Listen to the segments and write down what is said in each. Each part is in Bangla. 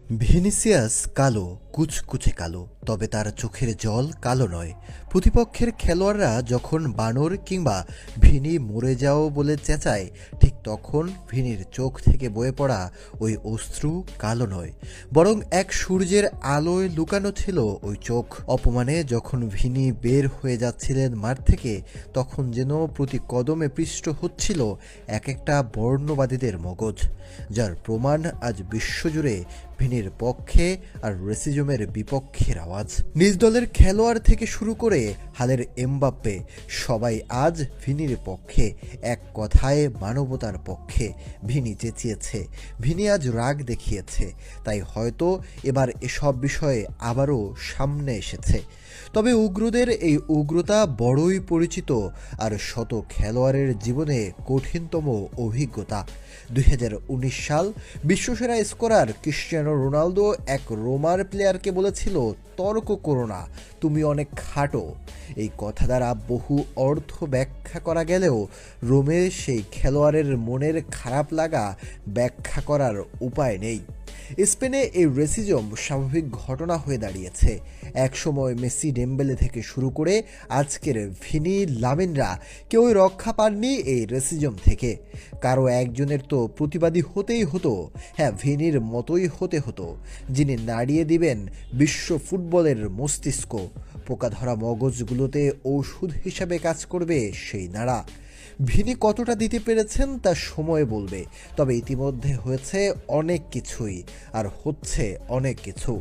ভিনিসিয়াস কালো, কুচকুচে কালো, তবে তার চোখের জল কালো নয়। প্রতিপক্ষের খেলোয়াড়রা যখন বানর কিংবা ভিনি মরে যাও বলে চেঁচায়, ঠিক তখন ভিনির চোখ থেকে বয়ে পড়া ওই অশ্রু কালো নয়, বরং এক সূর্যের আলোয় লুকানো ছিল ওই চোখ। অপমানে যখন ভিনি বের হয়ে যাচ্ছিলেন মাঠ থেকে, তখন যেন প্রতি কদমে পৃষ্ঠ হচ্ছিল এক একটা বর্ণবাদীদের মগজ, যার প্রমাণ আজ বিশ্বজুড়ে ভিনির পক্ষে আর রেসিজমের বিপক্ষের আওয়াজ। নিজ দলের খেলোয়াড় থেকে শুরু করে হালের এমবাপ্পে সবাই আজ ভিনির পক্ষে, এক কথায় মানবতার পক্ষে। ভিনি চেঁচিয়েছে, ভিনি আজ রাগ দেখিয়েছে, তাই হয়তো এবার এসব বিষয়ে আবারও সামনে এসেছে। তবে উগ্রদের এই উগ্রতা বড়ই পরিচিত আর শত খেলোয়াড়ের জীবনে কঠিনতম অভিজ্ঞতা। 2019 সাল বিশ্বসেরা স্কোরার ক্রিশ্চিয়ানো রোনালদো এক রোমার প্লেয়ারকে বলেছিল, তর্ক করো না, তুমি অনেক খাটো। এই কথা দ্বারা বহু অর্থ ব্যাখ্যা করা গেলেও রোমে সেই খেলোয়াড়ের মনের খারাপ লাগা ব্যাখ্যা করার উপায় নেই। স্পেনে এই রেসিজম স্বাভাবিক ঘটনা হয়ে দাঁড়িয়েছে। একসময় মেসি, ডেম্বেলে থেকে শুরু করে আজকের ভিনি, লামিনরা কেউই রক্ষা পাননি এই রেসিজম থেকে। কারো একজনের তো প্রতিবাদী হতেই হতো, হ্যাঁ ভিনির মতোই হতে হতো, যিনি নাড়িয়ে দিবেন বিশ্ব ফুটবলের মস্তিষ্ক। পোকা ধরা মগজগুলোতে ওষুধ হিসাবে কাজ করবে সেই নাড়া। ভিনি কতটা দিতে পেরেছেন তা সময় বলবে, তবে ইতিমধ্যে হয়েছে অনেক কিছুই, আর হচ্ছে অনেক কিছু।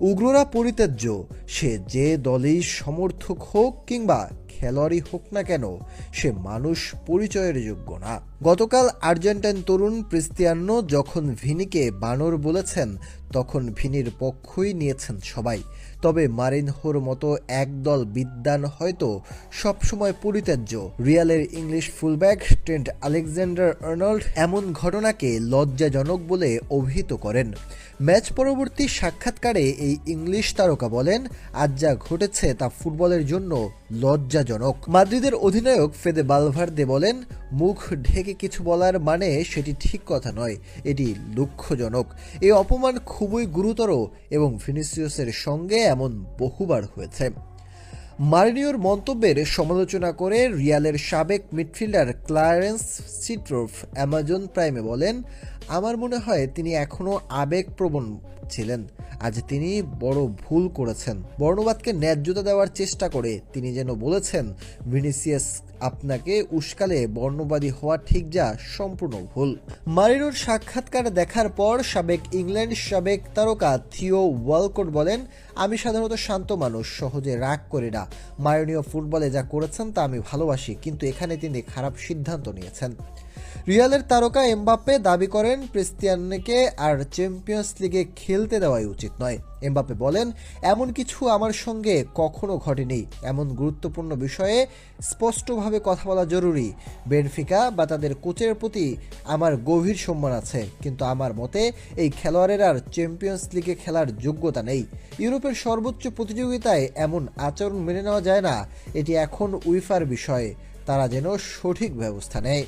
উগ্ররা পরিত্যাজ্য, সে যে দলই সমর্থক হোক কিংবা খেলোয়াড়ই হোক না কেন, সে মানুষ পরিচয়ের যোগ্য না। গতকাল আর্জেন্টাইন তরুণ ক্রিস্টিয়ানো যখন ভিনিকে বানর বলেছেন, তখন ভিনির পক্ষই নিয়েছেন সবাই। তবে মারিনহোর মতো একদল বিদ্বান হয়তো সবসময় পরিত্যাজ্য। রিয়ালের ইংলিশ ফুলব্যাক ট্রেন্ট আলেকজান্ডার-আর্নল্ড এমন ঘটনাকে লজ্জাজনক বলে অভিহিত করেন। ম্যাচ পরবর্তী সাক্ষাৎকারে এই ইংলিশ তারকা বলেন, আজ যা ঘটেছে তা ফুটবলের জন্য লজ্জাজনক। মাদ্রিদের অধিনায়ক ফেদে বালভার্দে বলেন, মুখ ঢেকে কিছু বলার মানে সেটি ঠিক কথা নয়, এটি দুঃখজনক। এই অপমান খুবই গুরুতর এবং ভিনিসিয়াসের সঙ্গে এমন বহুবার হয়েছে। মারিনিওর মন্তব্যের সমালোচনা করে রিয়ালের সাবেক মিডফিল্ডার ক্লারেন্স সিডর্ফ অ্যামাজন প্রাইমে বলেন, আমার মনে হয় তিনি এখনও আবেগপ্রবণ ছিলেন। আজ তিনি বড় ভুল করেছেন। বর্ণবাদকে ন্যায্যতা দেওয়ার চেষ্টা করে তিনি যেন বলেছেন, ভিনিসিয়াস আপনাকে উস্কালে বর্ণবাদী হওয়া ঠিক যা সম্পূর্ণ ভুল। মারিনোর সাক্ষাৎকার দেখার পর সাবেক ইংল্যান্ড সাবেক তারকা থিও ওয়ালকট বলেন, আমি সাধারণত শান্ত মানুষ, সহজে রাগ করি না। মারিনিও ফুটবলে যা করেছেন তা আমি ভালোবাসি, কিন্তু এখানে তিনি খারাপ সিদ্ধান্ত নিয়েছেন। রিয়ালের তারকা এমবাপ্পে দাবি করেন, ক্রিস্টিয়ানোকে আর চ্যাম্পিয়ন্স লিগে খেলতে দেওয়াই উচিত নয়। এমবাপ্পে বলেন, এমন কিছু আমার সঙ্গে কখনো ঘটেনি। এমন গুরুত্বপূর্ণ বিষয়ে স্পষ্টভাবে কথা বলা জরুরি। বেনফিকা বা তাদের কোচের প্রতি আমার গভীর সম্মান আছে, কিন্তু আমার মতে এই খেলোয়াড়ের আর চ্যাম্পিয়ন্স লিগে খেলার যোগ্যতা নেই। ইউরোপের সর্বোচ্চ প্রতিযোগিতায় এমন আচরণ মেনে নেওয়া যায় না। এটি এখন উইফার বিষয়, তারা যেন সঠিক ব্যবস্থা নেয়।